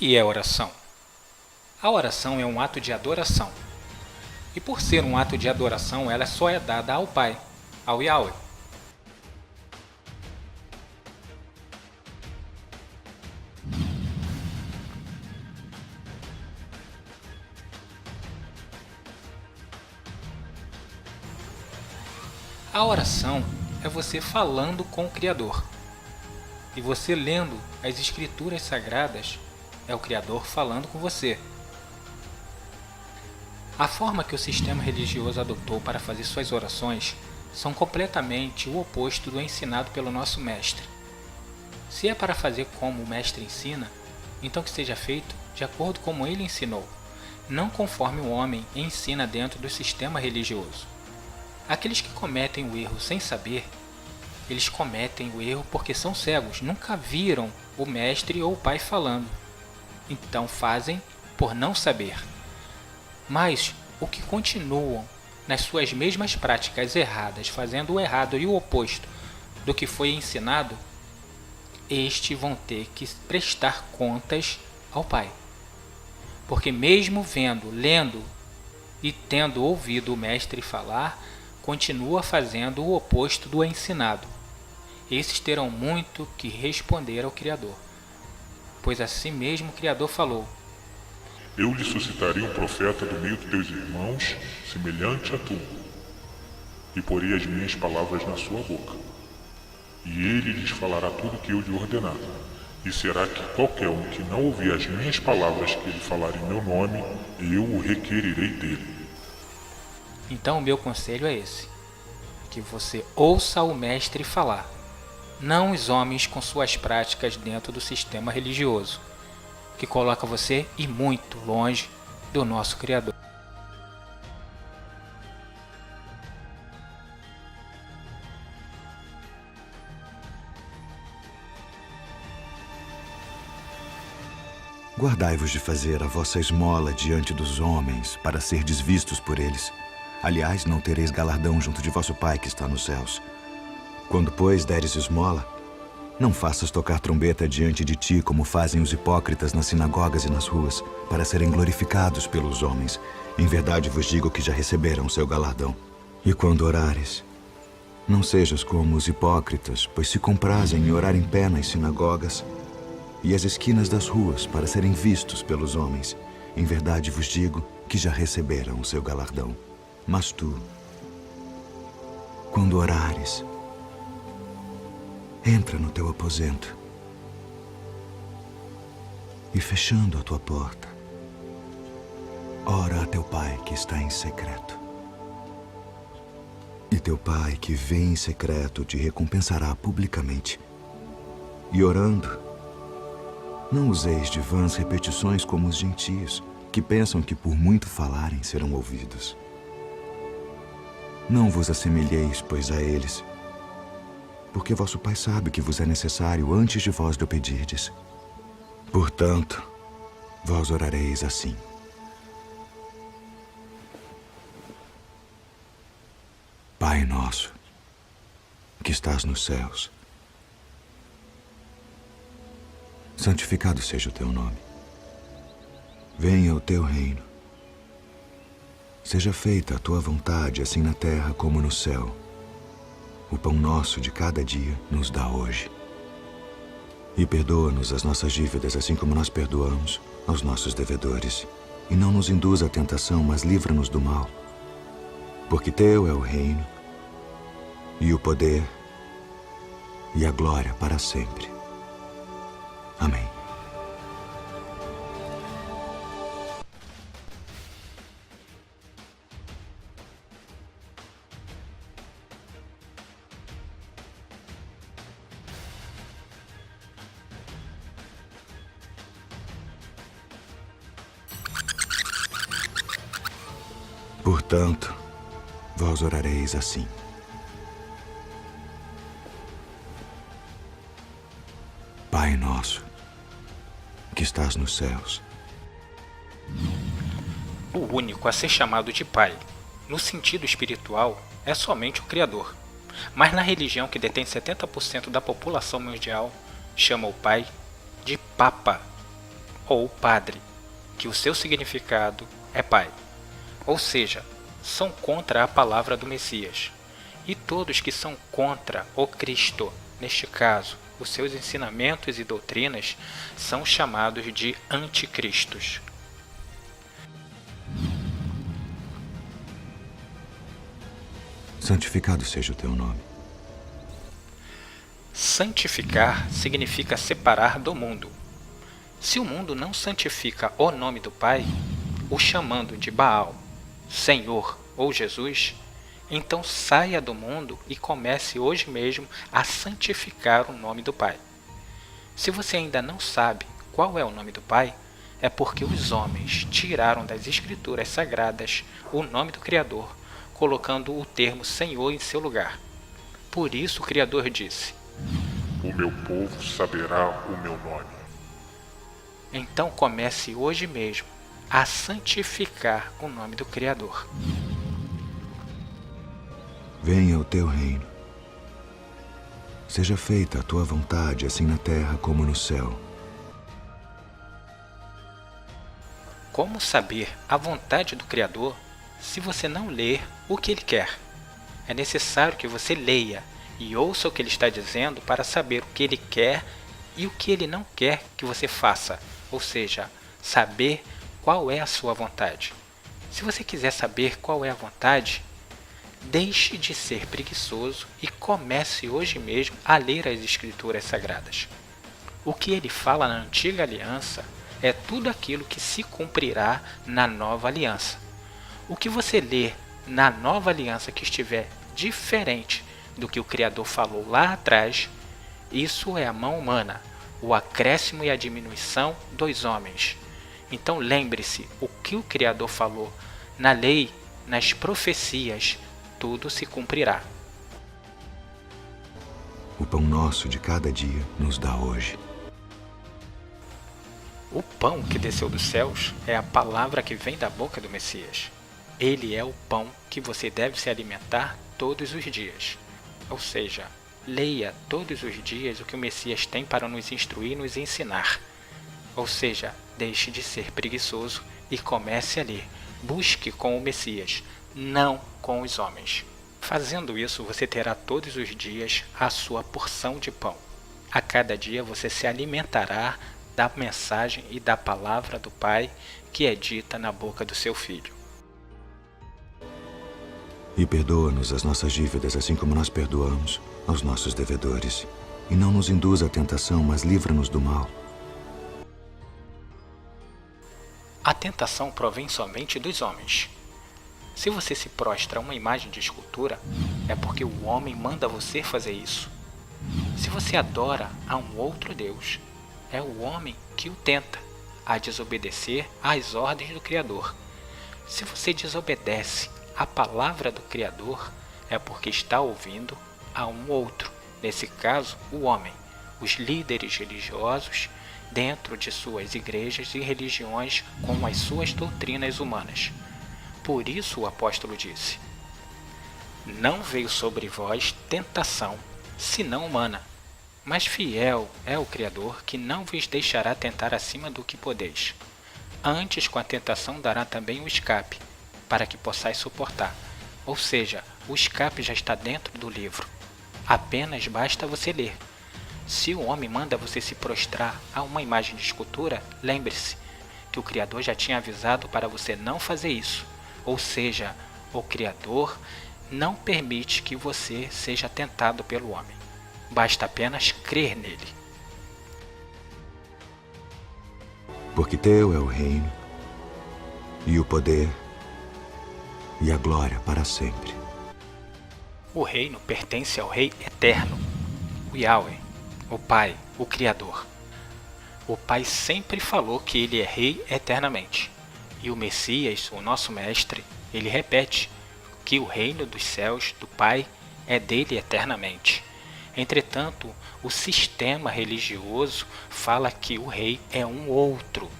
que é oração? A oração é um ato de adoração. E por ser um ato de adoração, ela só é dada ao Pai, ao Yahweh. A oração é você falando com o Criador. E você lendo as Escrituras Sagradas é o Criador falando com você. A forma que o sistema religioso adotou para fazer suas orações são completamente o oposto do ensinado pelo nosso Mestre. Se é para fazer como o Mestre ensina, então que seja feito de acordo como ele ensinou, não conforme o homem ensina dentro do sistema religioso. Aqueles que cometem o erro sem saber, eles cometem o erro porque são cegos, nunca viram o Mestre ou o Pai falando. Então fazem por não saber. Mas o que continuam nas suas mesmas práticas erradas, fazendo o errado e o oposto do que foi ensinado, estes vão ter que prestar contas ao Pai. Porque mesmo vendo, lendo e tendo ouvido o Mestre falar, continua fazendo o oposto do ensinado. Esses terão muito que responder ao Criador, pois assim mesmo o Criador falou: Eu lhe suscitarei um profeta do meio dos teus irmãos, semelhante a tu, e porei as minhas palavras na sua boca. E ele lhes falará tudo o que eu lhe ordenar. E será que qualquer um que não ouvir as minhas palavras que ele falar em meu nome, eu o requererei dele. Então o meu conselho é esse: que você ouça o Mestre falar, não os homens com suas práticas dentro do sistema religioso, que coloca você e muito longe do nosso Criador. Guardai-vos de fazer a vossa esmola diante dos homens, para serdes vistos por eles. Aliás, não tereis galardão junto de vosso Pai que está nos céus. Quando, pois, deres esmola, não faças tocar trombeta diante de ti, como fazem os hipócritas nas sinagogas e nas ruas, para serem glorificados pelos homens. Em verdade vos digo que já receberam seu galardão. E quando orares, não sejas como os hipócritas, pois se comprazem em orar em pé nas sinagogas e as esquinas das ruas, para serem vistos pelos homens. Em verdade vos digo que já receberam o seu galardão. Mas tu, quando orares, entra no teu aposento e, fechando a tua porta, ora a teu Pai que está em secreto. E teu Pai que vê em secreto te recompensará publicamente. E orando, não useis de vãs repetições como os gentios, que pensam que por muito falarem serão ouvidos. Não vos assemelheis, pois, a eles, porque vosso Pai sabe que vos é necessário antes de vós lhe pedirdes. Portanto, vós orareis assim: Pai nosso, que estás nos céus, santificado seja o teu nome. Venha o teu reino. Seja feita a tua vontade, assim na terra como no céu. O pão nosso de cada dia nos dá hoje. E perdoa-nos as nossas dívidas, assim como nós perdoamos aos nossos devedores. E não nos induza à tentação, mas livra-nos do mal. Porque teu é o reino, e o poder, e a glória para sempre. Amém. Portanto, vós orareis assim: Pai nosso, que estás nos céus. O único a ser chamado de Pai, no sentido espiritual, é somente o Criador. Mas na religião que detém 70% da população mundial, chama o Pai de Papa. ou padre, que o seu significado é pai. Ou seja, são contra a palavra do Messias. E todos que são contra o Cristo, neste caso, os seus ensinamentos e doutrinas, são chamados de anticristos. Santificado seja o teu nome. Santificar significa separar do mundo. Se o mundo não santifica o nome do Pai, o chamando de Baal, Senhor ou Jesus, então saia do mundo e comece hoje mesmo a santificar o nome do Pai. Se você ainda não sabe qual é o nome do Pai, é porque os homens tiraram das Escrituras Sagradas o nome do Criador, colocando o termo Senhor em seu lugar. Por isso o Criador disse: O meu povo saberá o meu nome. Então comece hoje mesmo a santificar o nome do Criador. Venha o teu reino. Seja feita a tua vontade, assim na terra como no céu. Como saber a vontade do Criador se você não ler o que Ele quer? É necessário que você leia e ouça o que Ele está dizendo para saber o que Ele quer e o que Ele não quer que você faça, ou seja, saber qual é a sua vontade. Se você quiser saber qual é a vontade, deixe de ser preguiçoso e comece hoje mesmo a ler as Escrituras Sagradas. O que Ele fala na Antiga Aliança é tudo aquilo que se cumprirá na Nova Aliança. O que você ler na Nova Aliança que estiver diferente do que o Criador falou lá atrás, isso é a mão humana, o acréscimo e a diminuição dos homens. Então lembre-se, o que o Criador falou na lei, nas profecias, tudo se cumprirá. O pão nosso de cada dia nos dá hoje. O pão que desceu dos céus é a palavra que vem da boca do Messias. Ele é o pão que você deve se alimentar todos os dias. Ou seja, leia todos os dias o que o Messias tem para nos instruir e nos ensinar. Ou seja, deixe de ser preguiçoso e comece a ler. Busque com o Messias, não com os homens. Fazendo isso, você terá todos os dias a sua porção de pão. A cada dia você se alimentará da mensagem e da palavra do Pai que é dita na boca do seu Filho. E perdoa-nos as nossas dívidas, assim como nós perdoamos aos nossos devedores. E não nos induza à tentação, mas livra-nos do mal. A tentação provém somente dos homens. Se você se prostra a uma imagem de escultura, é porque o homem manda você fazer isso. Se você adora a um outro Deus, é o homem que o tenta a desobedecer às ordens do Criador. Se você desobedece à palavra do Criador, é porque está ouvindo a um outro, nesse caso, o homem, os líderes religiosos dentro de suas igrejas e religiões com as suas doutrinas humanas. Por isso o apóstolo disse: Não veio sobre vós tentação, senão humana, mas fiel é o Criador, que não vos deixará tentar acima do que podeis. Antes, com a tentação, dará também o escape, para que possais suportar. Ou seja, o escape já está dentro do livro. Apenas basta você ler. Se o homem manda você se prostrar a uma imagem de escultura, lembre-se que o Criador já tinha avisado para você não fazer isso. Ou seja, o Criador não permite que você seja tentado pelo homem. Basta apenas crer nele. Porque teu é o reino, e o poder, e a glória para sempre. O reino pertence ao Rei Eterno, o Yahweh, o Pai, o Criador. O Pai sempre falou que Ele é Rei eternamente. E o Messias, o nosso Mestre, ele repete que o reino dos céus, do Pai, é dele eternamente. Entretanto, o sistema religioso fala que o rei é um outro.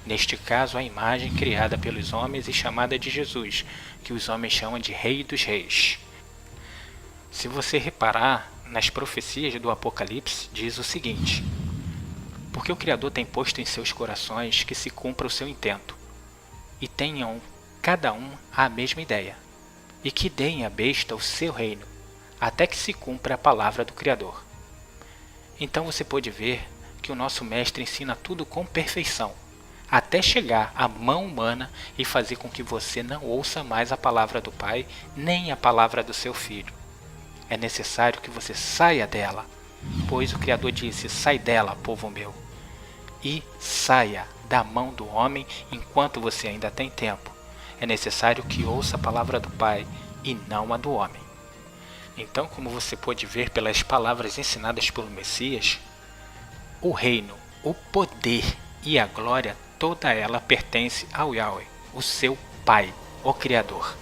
Neste caso, a imagem criada pelos homens e chamada de Jesus, que os homens chamam de Rei dos Reis. Se você reparar, nas profecias do Apocalipse diz o seguinte: porque o Criador tem posto em seus corações que se cumpra o seu intento, e tenham cada um a mesma ideia, e que deem à besta o seu reino, até que se cumpra a palavra do Criador. Então você pode ver que o nosso Mestre ensina tudo com perfeição, até chegar à mão humana e fazer com que você não ouça mais a palavra do Pai, nem a palavra do seu Filho. É necessário que você saia dela, pois o Criador disse: sai dela, povo meu, e saia da mão do homem enquanto você ainda tem tempo. É necessário que ouça a palavra do Pai e não a do homem. Então, como você pode ver pelas palavras ensinadas pelo Messias, o reino, o poder e a glória, toda ela pertence ao Yahweh, o seu Pai, o Criador.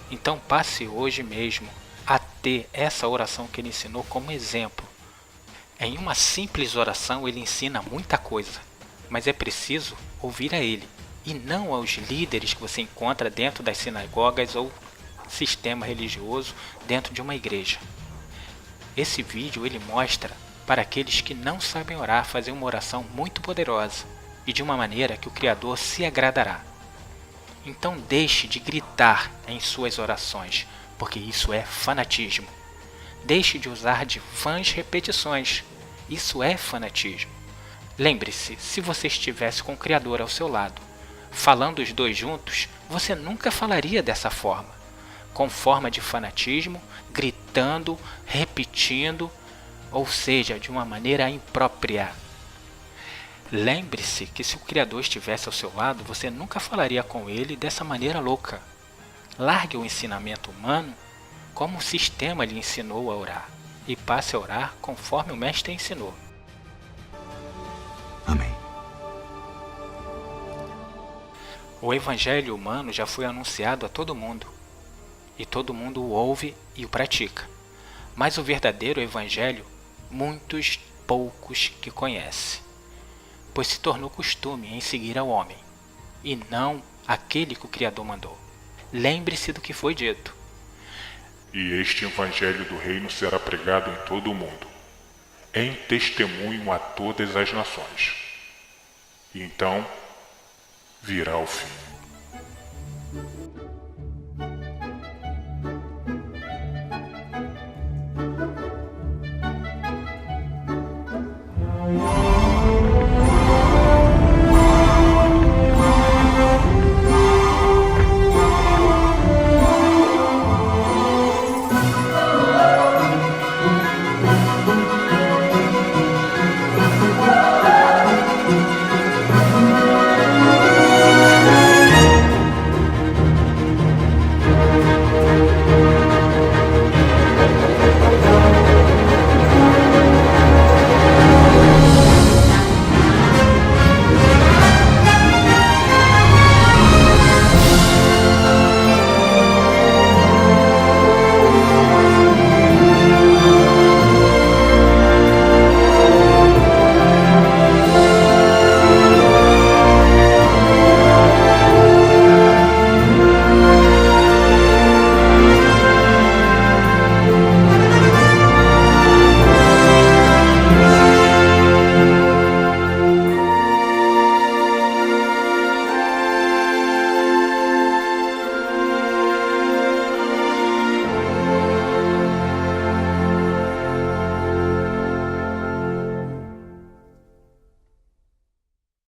Então passe hoje mesmo a ter essa oração que ele ensinou como exemplo. Em uma simples oração ele ensina muita coisa, mas é preciso ouvir a ele, e não aos líderes que você encontra dentro das sinagogas ou sistema religioso dentro de uma igreja. Esse vídeo ele mostra para aqueles que não sabem orar fazer uma oração muito poderosa e de uma maneira que o Criador se agradará. Então deixe de gritar em suas orações, porque isso é fanatismo. Deixe de usar de vãs repetições, isso é fanatismo. Lembre-se, se você estivesse com o Criador ao seu lado, falando os dois juntos, você nunca falaria dessa forma, com forma de fanatismo, gritando, repetindo, ou seja, de uma maneira imprópria. Lembre-se que se o Criador estivesse ao seu lado, você nunca falaria com ele dessa maneira louca. Largue o ensinamento humano como o sistema lhe ensinou a orar e passe a orar conforme o Mestre ensinou. Amém. O Evangelho humano já foi anunciado a todo mundo, e todo mundo o ouve e o pratica. Mas o verdadeiro Evangelho, muitos poucos que conhecem, pois se tornou costume em seguir ao homem, e não aquele que o Criador mandou. Lembre-se do que foi dito. E este evangelho do reino será pregado em todo o mundo, em testemunho a todas as nações. E então virá o fim.